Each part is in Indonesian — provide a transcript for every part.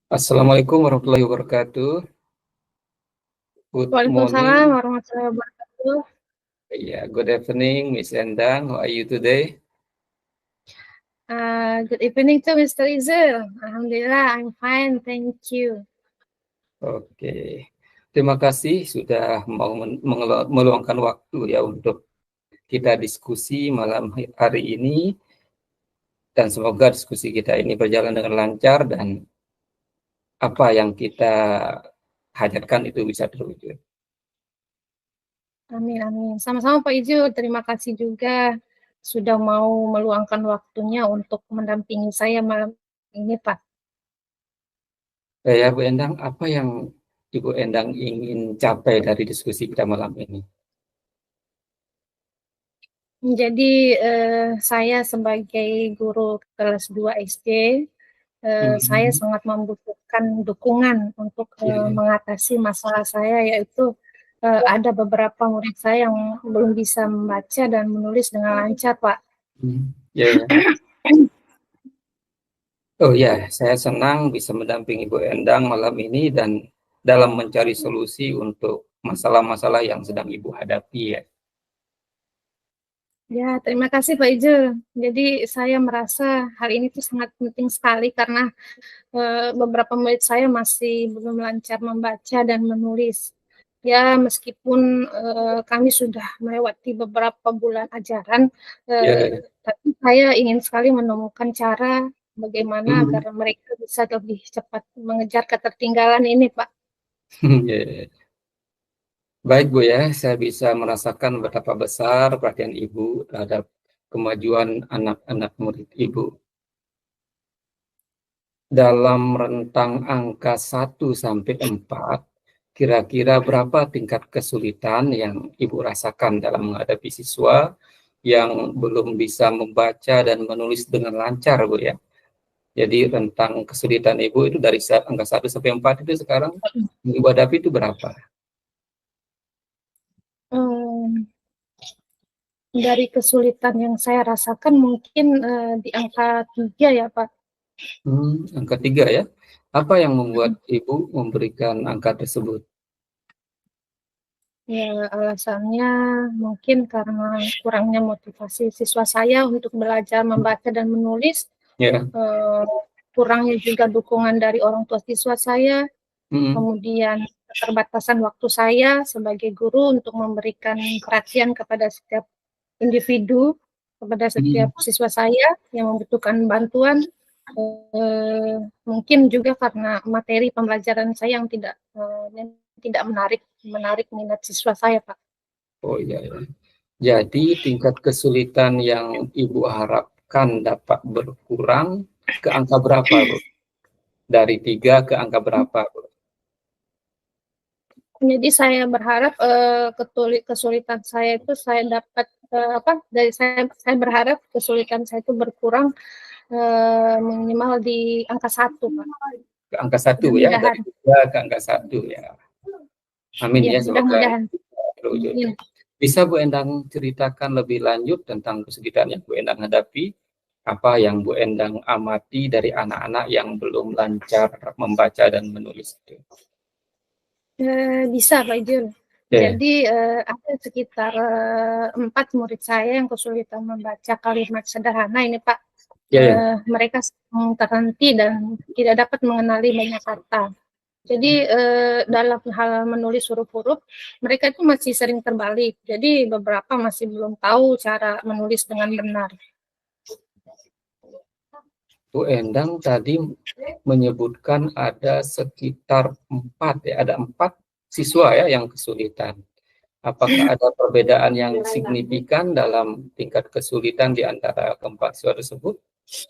Assalamualaikum warahmatullahi wabarakatuh. Good Waalaikumsalam morning. warahmatullahi wabarakatuh. Good evening, Miss Endang. How are you today? Good evening to Mr. Izil. Alhamdulillah, I'm fine, thank you. Oke, terima kasih sudah mau meluangkan waktu ya untuk kita diskusi malam hari ini, dan semoga diskusi kita ini berjalan dengan lancar dan apa yang kita hajatkan itu bisa terwujud. Amin, amin. Sama-sama Pak Izil, terima kasih juga sudah mau meluangkan waktunya untuk mendampingi saya malam ini, Pak. Ya, Bu Endang, apa yang Ibu Endang ingin capai dari diskusi kita malam ini? Jadi saya sebagai guru kelas 2 SD, saya sangat membutuhkan dukungan untuk Ya, mengatasi masalah saya, yaitu ada beberapa murid saya yang belum bisa membaca dan menulis dengan lancar, Pak. ya, ya. Oh ya, saya senang bisa mendampingi Bu Endang malam ini dan dalam mencari solusi untuk masalah-masalah yang sedang Ibu hadapi ya. Ya, terima kasih Pak Ijul. Jadi saya merasa hal ini tuh sangat penting sekali karena beberapa murid saya masih belum lancar membaca dan menulis. Ya, meskipun kami sudah melewati beberapa bulan ajaran, Ya, eh, ya. tapi saya ingin sekali menemukan cara bagaimana agar Hmm. mereka bisa lebih cepat mengejar ketertinggalan ini, Pak. Ya, ya. Baik Bu ya, saya bisa merasakan betapa besar perhatian Ibu terhadap kemajuan anak-anak murid Ibu. Dalam rentang angka 1 sampai 4, kira-kira berapa tingkat kesulitan yang Ibu rasakan dalam menghadapi siswa yang belum bisa membaca dan menulis dengan lancar, Bu ya? Jadi rentang kesulitan Ibu itu dari angka 1 sampai 4 itu sekarang yang Ibu hadapi itu berapa? Hmm, dari kesulitan yang saya rasakan mungkin di angka 3 ya, Pak. Angka 3 ya. Apa yang membuat Ibu memberikan angka tersebut? Ya, alasannya mungkin karena kurangnya motivasi siswa saya untuk belajar membaca dan menulis, Ya. eh, kurangnya juga dukungan dari orang tua siswa saya, Hmm. kemudian keterbatasan waktu saya sebagai guru untuk memberikan perhatian kepada setiap individu, kepada setiap Hmm. siswa saya yang membutuhkan bantuan. Mungkin juga karena materi pembelajaran saya yang tidak menarik minat siswa saya, Pak. Oh iya, ya. Jadi tingkat kesulitan yang Ibu harapkan dapat berkurang ke angka berapa, Bu? Dari 3 ke angka berapa, Bu? Jadi saya berharap kesulitan saya itu saya dapat saya berharap kesulitan saya itu berkurang minimal di angka 1, Pak. Ke angka 1 ya, dari Mudah-mudahan. 3 ke angka 1 ya. Amin Ya, ya, semoga mudah-mudahan. terwujud ya. Amin. Bisa Bu Endang ceritakan lebih lanjut tentang kesulitan yang Bu Endang hadapi? Apa yang Bu Endang amati dari anak-anak yang belum lancar membaca dan menulis itu? Bisa Pak Jul. Ya, Jadi ada sekitar 4 murid saya yang kesulitan membaca kalimat sederhana ini Pak. ya, ya. Mereka terhenti dan tidak dapat mengenali banyak kata. Jadi dalam hal menulis huruf-huruf, mereka itu masih sering terbalik. Jadi beberapa masih belum tahu cara menulis dengan benar. Bu Endang tadi menyebutkan ada sekitar 4 ya, ada 4 siswa ya yang kesulitan. Apakah ada perbedaan yang signifikan dalam tingkat kesulitan di antara keempat siswa tersebut?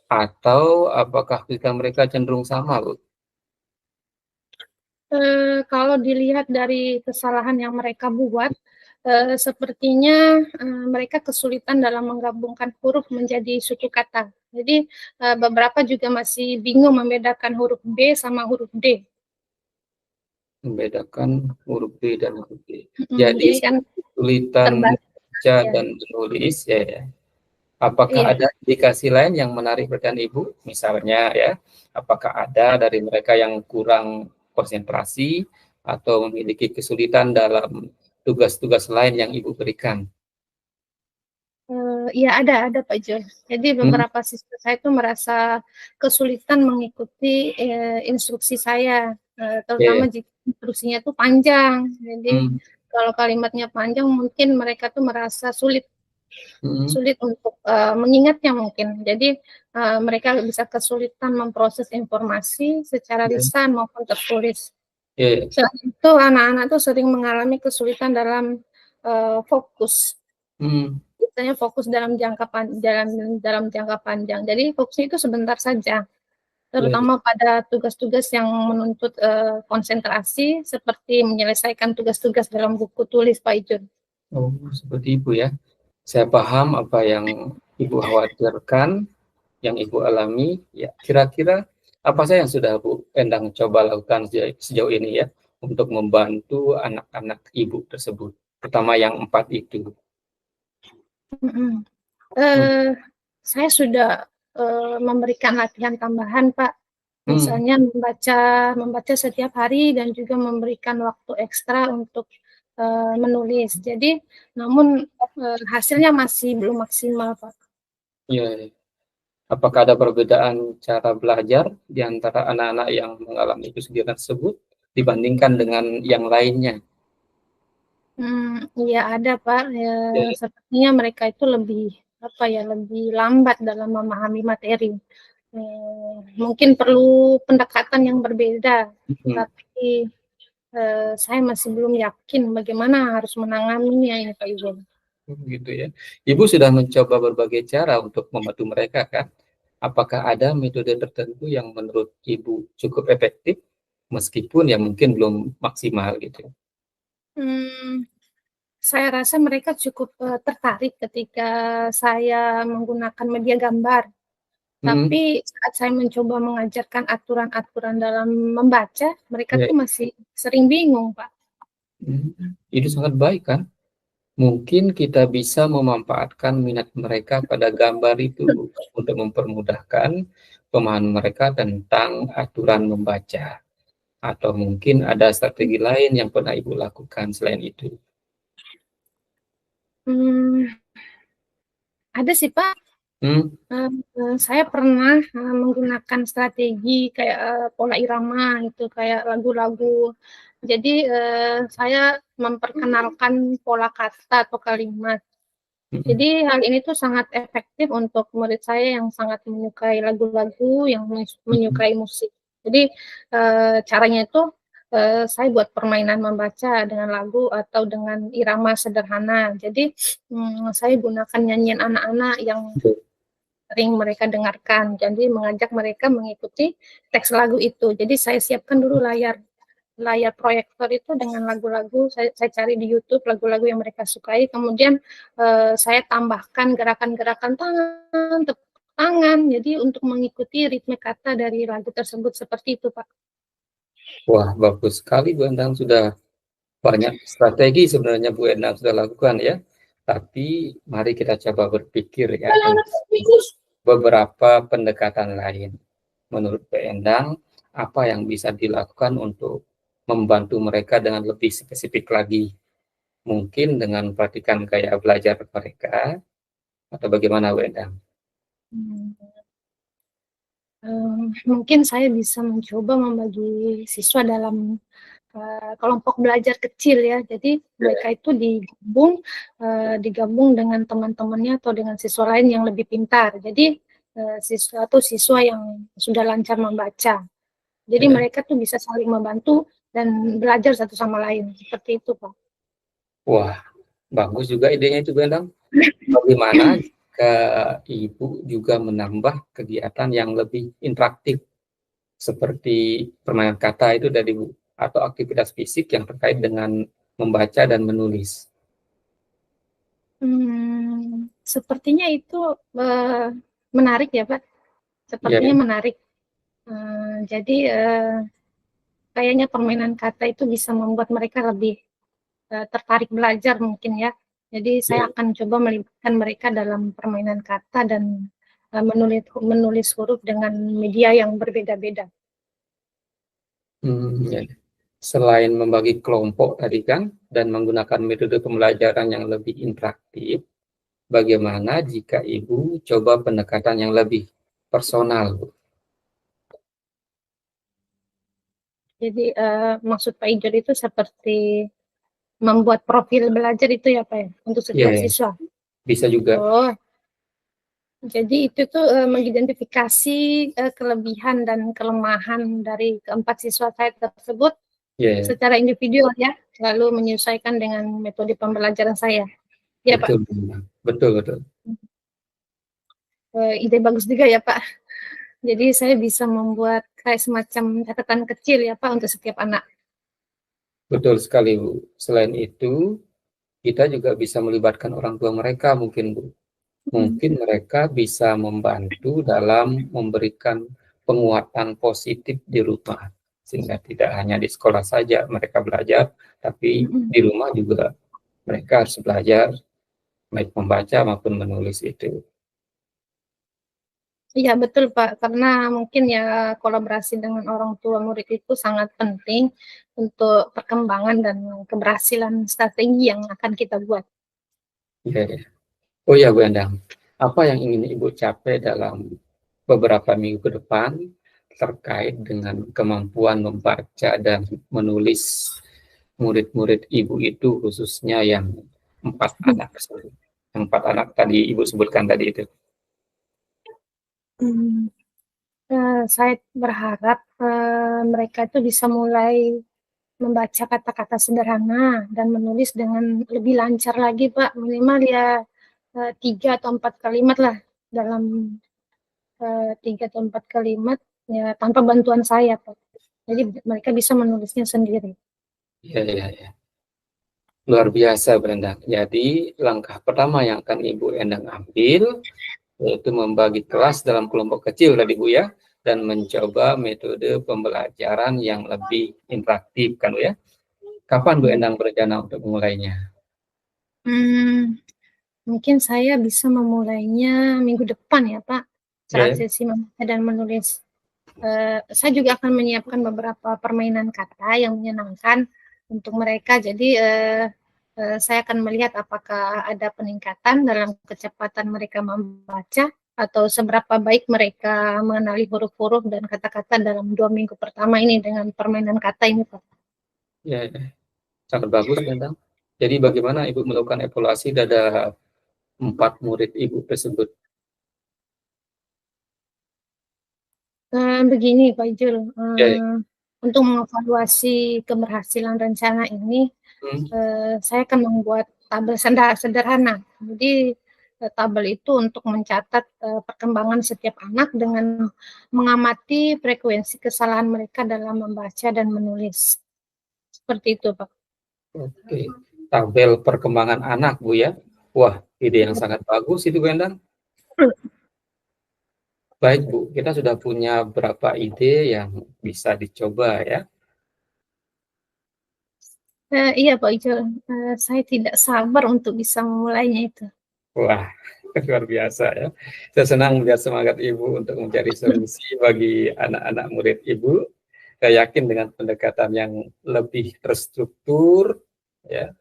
Atau apakah kesulitan mereka cenderung sama, Bu? Kalau dilihat dari kesalahan yang mereka buat, sepertinya mereka kesulitan dalam menggabungkan huruf menjadi suku kata. Jadi beberapa juga masih bingung membedakan huruf B sama huruf D. Membedakan huruf B dan huruf D. Jadi Jadi kan kesulitan terbalik baca ya. dan menulis ya, ya. Apakah Iya. ada indikasi lain yang menarik perhatian Ibu? Misalnya ya, apakah ada dari mereka yang kurang konsentrasi atau memiliki kesulitan dalam tugas-tugas lain yang Ibu berikan? Iya ada Pak Jo. Jadi Hmm, beberapa siswa saya itu merasa kesulitan mengikuti, instruksi saya, terutama oke. jika instruksinya itu panjang. Jadi Hmm, kalau kalimatnya panjang mungkin mereka tuh merasa sulit hmm, sulit untuk, mengingatnya mungkin. Jadi, mereka bisa kesulitan memproses informasi secara ya, lisan maupun tertulis. ya, Selain itu anak-anak tuh sering mengalami kesulitan dalam, fokus. hmm, Biasanya fokus dalam jangka panjang. Jadi fokusnya itu sebentar saja, ya. terutama pada tugas-tugas yang menuntut, konsentrasi seperti menyelesaikan tugas-tugas dalam buku tulis, Pak Ijun. Oh, seperti itu ya. Saya paham apa yang Ibu khawatirkan, yang Ibu alami. Ya, kira-kira apa saja yang sudah Bu Endang coba lakukan sejauh ini ya untuk membantu anak-anak Ibu tersebut, terutama yang 4 itu. Mhm. Hmm, Saya sudah, memberikan latihan tambahan, Pak. hmm, Misalnya membaca setiap hari dan juga memberikan waktu ekstra untuk, menulis. Jadi namun, hasilnya masih belum maksimal, Pak. ya, ya. Apakah ada perbedaan cara belajar di antara anak-anak yang mengalami kesulitan tersebut dibandingkan dengan yang lainnya? Iya ada, Pak, Ya, sepertinya mereka itu lebih, apa ya, lebih lambat dalam memahami materi. Mungkin perlu pendekatan yang berbeda, hmm, tapi saya masih belum yakin bagaimana harus menanganinya ini, Pak Ibu. gitu ya. Ibu sudah mencoba berbagai cara untuk membantu mereka kan? Apakah ada metode tertentu yang menurut Ibu cukup efektif meskipun ya mungkin belum maksimal gitu? Hmm, saya rasa mereka cukup tertarik ketika saya menggunakan media gambar. Hmm, Tapi saat saya mencoba mengajarkan aturan-aturan dalam membaca, mereka ya, tuh masih sering bingung, Pak. itu sangat baik kan? Mungkin kita bisa memanfaatkan minat mereka pada gambar itu untuk mempermudahkan pemahaman mereka tentang aturan membaca. Atau mungkin ada strategi lain yang pernah Ibu lakukan selain itu. Hmm, ada sih, Pak. Hmm, Saya pernah menggunakan strategi kayak pola irama gitu, kayak lagu-lagu. Jadi saya memperkenalkan pola kata atau kalimat. hmm, Jadi hal ini tuh sangat efektif untuk murid saya yang sangat menyukai lagu-lagu, yang hmm, menyukai musik. Jadi caranya itu saya buat permainan membaca dengan lagu atau dengan irama sederhana. Jadi saya gunakan nyanyian anak-anak yang betul. sering mereka dengarkan. Jadi mengajak mereka mengikuti teks lagu itu. Jadi saya siapkan dulu layar layar proyektor itu dengan lagu-lagu saya cari di YouTube lagu-lagu yang mereka sukai. Kemudian saya tambahkan gerakan-gerakan tangan, tepuk tangan. Jadi untuk mengikuti ritme kata dari lagu tersebut seperti itu, Pak. Wah, bagus sekali Bu Endang, sudah banyak strategi sebenarnya Bu Endang sudah lakukan ya. Tapi mari kita coba berpikir ya tentang beberapa pendekatan lain. Menurut Bu Endang, apa yang bisa dilakukan untuk membantu mereka dengan lebih spesifik lagi? Mungkin dengan praktikan kayak belajar mereka atau bagaimana Bu Endang? Hmm. Mungkin saya bisa mencoba membagi siswa dalam kelompok belajar kecil ya. Jadi mereka itu digabung dengan teman-temannya atau dengan siswa lain yang lebih pintar. Jadi siswa yang sudah lancar membaca. Jadi Ya. mereka tuh bisa saling membantu dan belajar satu sama lain. Seperti itu, Pak. Wah, bagus juga idenya itu Bu Endang. Bagaimana jika Ibu juga menambah kegiatan yang lebih interaktif seperti permainan kata itu dari Bu atau aktivitas fisik yang terkait dengan membaca dan menulis. Sepertinya itu menarik ya, Pak. Ya, Sepertinya menarik. Jadi kayaknya permainan kata itu bisa membuat mereka lebih tertarik belajar mungkin ya. Jadi saya akan coba melibatkan mereka dalam permainan kata dan menulis huruf dengan media yang berbeda-beda. Ya. Selain membagi kelompok tadi kan, dan menggunakan metode pembelajaran yang lebih interaktif, bagaimana jika Ibu coba pendekatan yang lebih personal, Bu? Jadi maksud Pak Ijul itu seperti membuat profil belajar itu ya Pak ya, untuk setiap Ya, siswa. bisa juga. Oh, jadi itu tuh mengidentifikasi kelebihan dan kelemahan dari keempat siswa saya tersebut Ya, secara individu ya, lalu menyesuaikan dengan metode pembelajaran saya. Ya Pak, betul, betul, betul. ide bagus juga ya Pak. Jadi saya bisa membuat kayak semacam catatan kecil ya Pak untuk setiap anak. Betul sekali, Bu. Selain itu, kita juga bisa melibatkan orang tua mereka mungkin, Bu. Mungkin mereka bisa membantu dalam memberikan penguatan positif di rumah, sehingga tidak hanya di sekolah saja mereka belajar, tapi di rumah juga mereka harus belajar, baik membaca maupun menulis itu. Iya betul Pak, karena mungkin ya kolaborasi dengan orang tua murid itu sangat penting untuk perkembangan dan keberhasilan strategi yang akan kita buat. Ya, ya. Oh ya, Bu Endang, apa yang ingin Ibu capai dalam beberapa minggu ke depan terkait dengan kemampuan membaca dan menulis murid-murid Ibu itu, khususnya yang 4 anak tersebut. Yang 4 anak tadi Ibu sebutkan tadi itu. Saya berharap mereka itu bisa mulai membaca kata-kata sederhana dan menulis dengan lebih lancar lagi Pak, minimal ya 3 atau 4 kalimat lah dalam 3 atau 4 kalimat ya tanpa bantuan saya Pak. Jadi mereka bisa menulisnya sendiri. Ya, ya, ya. Luar biasa, Brenda. Jadi, langkah pertama yang akan Ibu Endang ambil yaitu membagi kelas dalam kelompok kecil tadi, Bu ya, dan mencoba metode pembelajaran yang lebih interaktif kan, Bu ya. Kapan Bu Endang berencana untuk memulainya? Mungkin saya bisa memulainya minggu depan ya Pak, saat Ya, sesi membaca dan menulis. Saya juga akan menyiapkan beberapa permainan kata yang menyenangkan untuk mereka. Jadi saya akan melihat apakah ada peningkatan dalam kecepatan mereka membaca atau seberapa baik mereka mengenali huruf-huruf dan kata-kata dalam 2 minggu pertama ini dengan permainan kata ini Pak. ya, ya. Sangat bagus, Endang. Jadi bagaimana Ibu melakukan evaluasi dari 4 murid Ibu tersebut? Begini Pak Ijul, Ya, ya. untuk mengevaluasi keberhasilan rencana ini, Hmm, saya akan membuat tabel sederhana. Jadi tabel itu untuk mencatat perkembangan setiap anak dengan mengamati frekuensi kesalahan mereka dalam membaca dan menulis. Seperti itu, Pak. Oke. Tabel perkembangan anak, Bu ya. Wah, ide yang sangat bagus itu, Bu Endang. Baik, Bu. Kita sudah punya beberapa ide yang bisa dicoba ya. Iya, Pak Ijul. Saya tidak sabar untuk bisa memulainya itu. Wah, luar biasa ya. Saya senang melihat semangat Ibu untuk mencari solusi bagi anak-anak murid Ibu. Saya yakin dengan pendekatan yang lebih terstruktur, ya,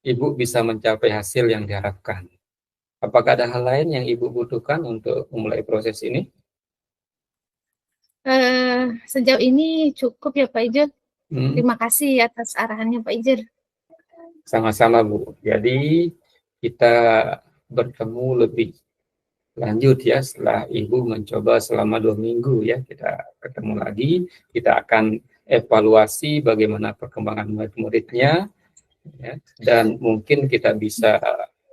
Ibu bisa mencapai hasil yang diharapkan. Apakah ada hal lain yang Ibu butuhkan untuk memulai proses ini? Sejauh ini cukup ya, Pak Ijul. Hmm, Terima kasih atas arahannya, Pak Ijul. sama-sama, Bu. Jadi, kita bertemu lebih lanjut ya setelah Ibu mencoba selama 2 minggu ya. Kita ketemu lagi, kita akan evaluasi bagaimana perkembangan murid-muridnya, ya, dan mungkin kita bisa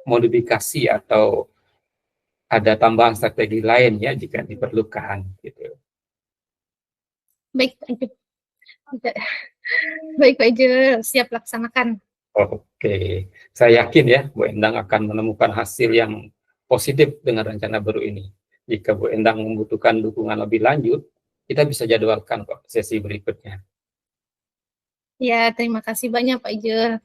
modifikasi atau ada tambahan strategi lain ya jika diperlukan gitu. Baik, Pak Ijul. Baik, Pak Ijul. Siap laksanakan. Oke, saya yakin ya Bu Endang akan menemukan hasil yang positif dengan rencana baru ini. Jika Bu Endang membutuhkan dukungan lebih lanjut, kita bisa jadwalkan kok sesi berikutnya. Ya, terima kasih banyak, Pak Ijul.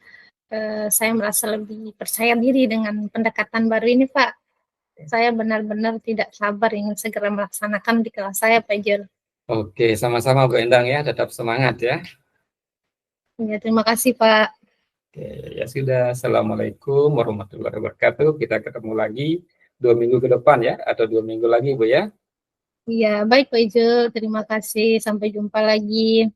saya merasa lebih percaya diri dengan pendekatan baru ini, Pak. Saya benar-benar tidak sabar ingin segera melaksanakan di kelas saya, Pak Ijul. Oke, sama-sama Bu Endang ya, tetap semangat ya. Ya, terima kasih, Pak. Oke, ya sudah. Assalamualaikum warahmatullahi wabarakatuh. Kita ketemu lagi 2 minggu ke depan ya, atau 2 minggu lagi Bu ya. Iya, baik Pak Ijul. Terima kasih. Sampai jumpa lagi.